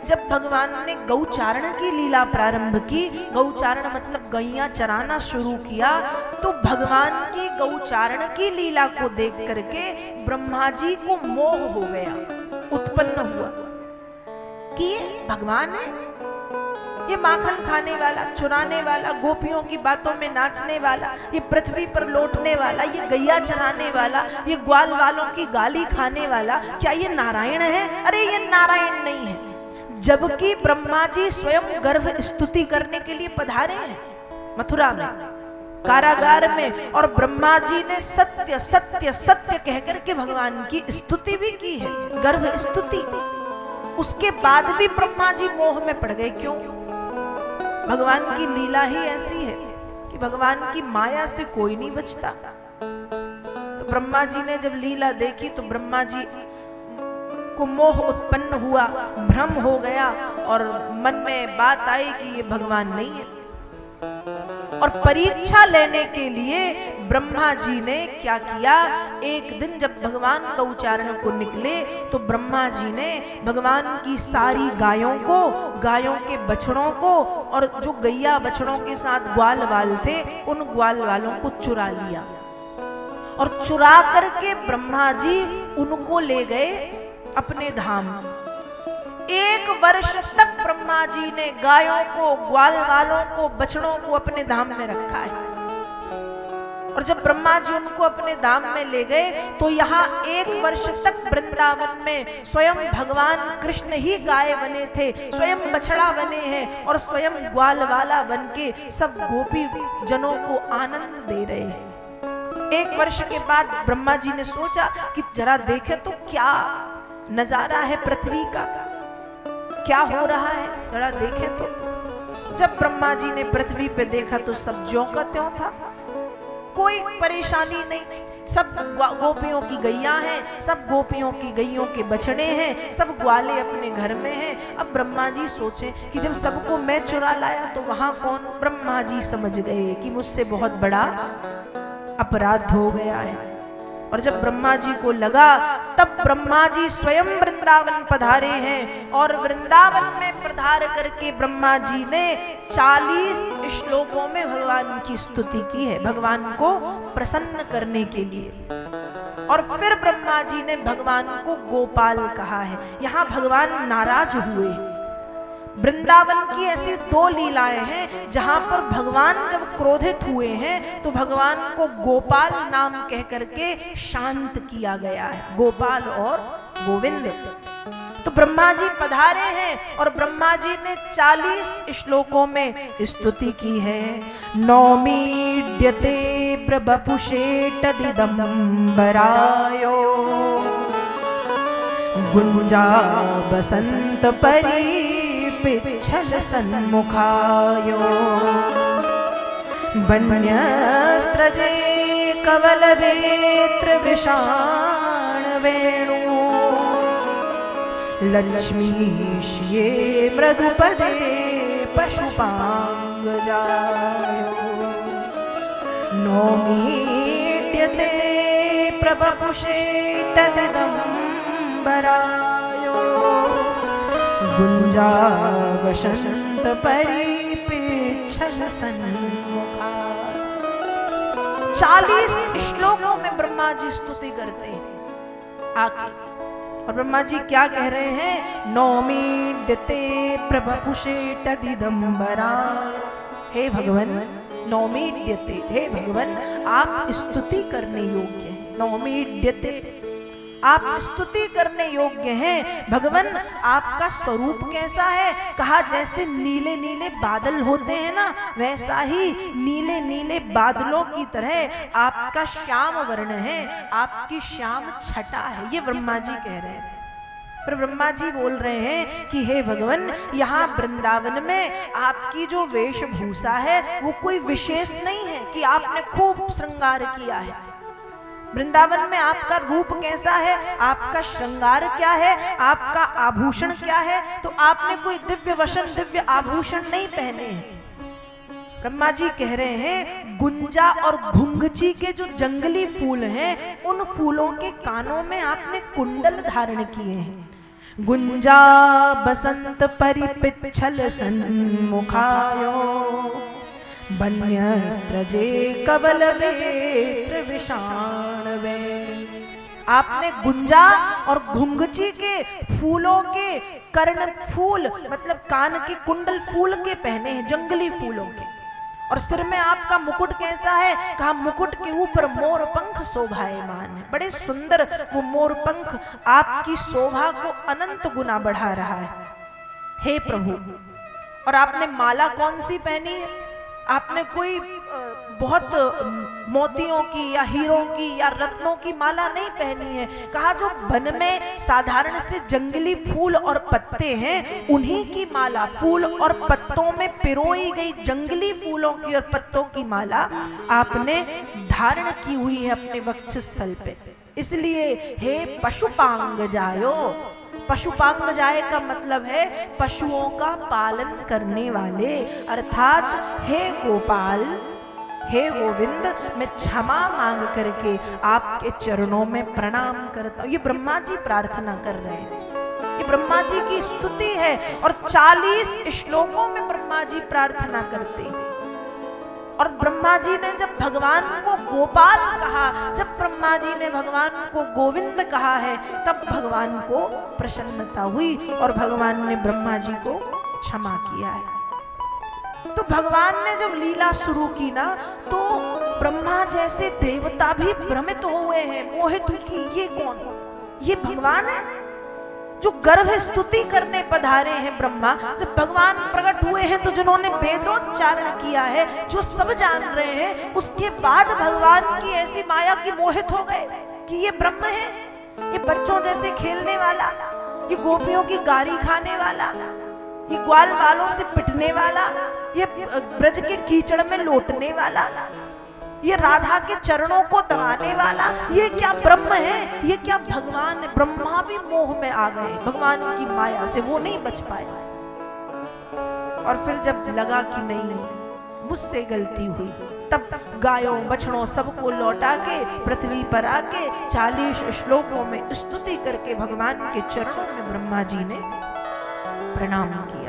जब भगवान ने गौचारण की लीला प्रारंभ की, गौचारण मतलब गैया चराना शुरू किया, तो भगवान की गौचारण की लीला को देख करके ब्रह्मा जी को मोह हो गया, उत्पन्न हुआ कि ये भगवान है, ये माखन खाने वाला, चुराने वाला, गोपियों की बातों में नाचने वाला, ये पृथ्वी पर लौटने वाला, ये गैया चराने वाला, ये ग्वाल वालों की गाली खाने वाला, क्या ये नारायण है? अरे ये नारायण नहीं है। जबकि ब्रह्मा जी स्वयं गर्भ स्तुति करने के लिए पधारे हैं मथुरा में, कारागार में, और ब्रह्मा जी ने सत्य सत्य सत्य कहकर के भगवान की स्तुति भी की है, गर्भ स्तुति। उसके बाद भी ब्रह्मा जी मोह में पड़ गए। क्यों? भगवान की लीला ही ऐसी है कि भगवान की माया से कोई नहीं बचता। तो ब्रह्मा जी ने जब लीला देखी तो ब्रह्मा जी को मोह उत्पन्न हुआ, भ्रम हो गया, और मन में बात आई कि ये भगवान नहीं है। और परीक्षा लेने के लिए ब्रह्मा जी ने क्या किया, एक दिन जब भगवान गौचारण को निकले तो ब्रह्मा जी ने भगवान की सारी गायों को, गायों के बछड़ों को, और जो गैया बछड़ों के साथ ग्वाल वाल थे उन ग्वाल वालों को चुरा लिया, और चुरा करके ब्रह्मा जी उनको ले गए अपने धाम। 1 वर्ष तक ब्रह्मा जी ने गायों को, ग्वाल वालों को, बछड़ों को अपने धाम में रखा है। और जब ब्रह्मा जी उनको अपने धाम में ले गए तो यहाँ 1 वर्ष तक वृंदावन में स्वयं भगवान कृष्ण ही गाय बने थे, स्वयं बछड़ा बने हैं, और स्वयं ग्वाल वाला बन के सब गोपी जनों को आनंद दे रहे हैं। 1 वर्ष के बाद ब्रह्मा जी ने सोचा कि जरा देखे तो क्या नजारा है पृथ्वी का, क्या हो रहा है, जरा देखें तो। जब ब्रह्मा जी ने पृथ्वी पे देखा तो सब ज्यों का त्यों था, कोई परेशानी नहीं, सब गोपियों की गैया हैं, सब गोपियों की गैयों के बछड़े हैं, सब ग्वाले अपने घर में हैं। अब ब्रह्मा जी सोचे कि जब सबको मैं चुरा लाया तो वहां कौन? ब्रह्मा जी समझ गए कि मुझसे बहुत बड़ा अपराध हो गया है। और जब ब्रह्मा जी को लगा, तब ब्रह्मा जी स्वयं वृंदावन पधारे हैं, और वृंदावन में पधार करके ब्रह्मा जी ने 40 श्लोकों में भगवान की स्तुति की है, भगवान को प्रसन्न करने के लिए। और फिर ब्रह्मा जी ने भगवान को गोपाल कहा है। यहाँ भगवान नाराज हुए। वृंदावन की ऐसी 2 लीलाएं हैं जहां पर भगवान जब क्रोधित हुए हैं तो भगवान को गोपाल नाम कह करके शांत किया गया है, गोपाल और गोविंद। तो ब्रह्मा जी पधारे हैं और ब्रह्मा जी ने 40 श्लोकों में स्तुति की है। नौमीड्यते प्रबपुषे तदिदम्बरायो गुंजा बसंत परी पिच्छल सन्मुखायो वन्यस्त्रजे कवलवेत्र विषाण वेणु लक्ष्मीश्ये मृदुपदे पशुपांगजायो नौमीड्यते प्रबपुषे तदिदम्बरायो गुंजा वसंत परिपिच्छल सन्मुखा। 40 श्लोकों में ब्रह्मा जी स्तुति करते हैं आके। और ब्रह्मा जी क्या कह रहे हैं? नौमीड्यते प्रबपुषे तदिदम्बरा। हे भगवन, नौमीड्यते, हे भगवन आप स्तुति करने योग्य हैं। नौमीड्यते, आप स्तुति करने योग्य हैं। भगवन आपका स्वरूप कैसा है? कहा जैसे नीले नीले बादल होते हैं ना, वैसा ही नीले नीले बादलों की तरह आपका श्याम वर्ण है, आपकी श्याम छटा है। ये ब्रह्मा जी कह रहे हैं। पर ब्रह्मा जी बोल रहे हैं कि हे भगवन, यहाँ वृंदावन में आपकी जो वेशभूषा है वो कोई विशेष नहीं है कि आपने खूब श्रृंगार किया है। वृंदावन में आपका रूप कैसा है, आपका श्रृंगार क्या है, आपका आभूषण क्या है? तो आपने कोई दिव्य वसन, दिव्य आभूषण नहीं पहने हैं। ब्रह्मा जी कह रहे हैं गुंजा और घुंघची के जो जंगली फूल हैं, उन फूलों के कानों में आपने कुंडल धारण किए हैं। गुंजा बसंत परिपिच्छल सन्मुखायो बन्यस्त्रजे कबल वेत्र विषाणवे। आपने गुंजा और घुंघची के फूलों के कर्ण फूल मतलब कान के कुंडल फूल के पहने हैं, जंगली फूलों के। और सिर में आपका मुकुट कैसा है? कहा मुकुट के ऊपर मोर पंख शोभायमान है। बड़े सुंदर वो मोर पंख आपकी शोभा को अनंत गुना बढ़ा रहा है, हे प्रभु। और आपने माला कौन सी पहनी है? आपने कोई बहुत मोतियों की या हीरों की या रत्नों की माला नहीं पहनी है। कहा जो वन में साधारण से जंगली फूल और पत्ते हैं उन्हीं की माला, फूल और पत्तों में पिरोई गई जंगली फूलों की और पत्तों की माला आपने धारण की हुई है अपने वक्षस्थल पे। इसलिए हे पशुपांग जायो, पशुपांग जाए का मतलब है पशुओं का पालन करने वाले, अर्थात हे गोपाल, हे गोविंद, मैं क्षमा मांग करके आपके चरणों में प्रणाम करता हूं। ये ब्रह्मा जी प्रार्थना कर रहे हैं, ये ब्रह्मा जी की स्तुति है। और 40 श्लोकों में ब्रह्मा जी प्रार्थना करते हैं। और ब्रह्मा जी ने जब भगवान को गोपाल कहा, जब ब्रह्मा जी ने भगवान को गोविंद कहा है, तब भगवान को प्रसन्नता हुई और भगवान ने ब्रह्मा जी को क्षमा किया है। तो भगवान ने जब लीला शुरू की ना, तो ब्रह्मा जैसे देवता भी भ्रमित हुए हैं, मोहित हुए कि ये कौन? ये भगवान है जो गर्भ स्तुति करने पधारे हैं। ब्रह्मा जब भगवान प्रकट हुए हैं तो जिन्होंने वेदोच्चारण किया है, जो सब जान रहे हैं, उसके बाद भगवान की ऐसी माया की मोहित हो गए कि ये ब्रह्म है, ये बच्चों जैसे खेलने वाला, ये गोपियों की गारी खाने वाला, ये ग्वाल बालों से पिटने वाला, ये ब्रज के कीचड़ में लोटने वाला, ये राधा के चरणों को दबाने वाला, ये क्या ब्रह्म है? ये क्या भगवान है? ब्रह्मा भी मोह में आ गए भगवान की माया से, वो नहीं बच पाए। और फिर जब लगा कि नहीं मुझसे गलती हुई, तब गायों बछड़ों सबको लौटा के पृथ्वी पर आके 40 श्लोकों में स्तुति करके भगवान के चरणों में ब्रह्मा जी ने प्रणाम किया।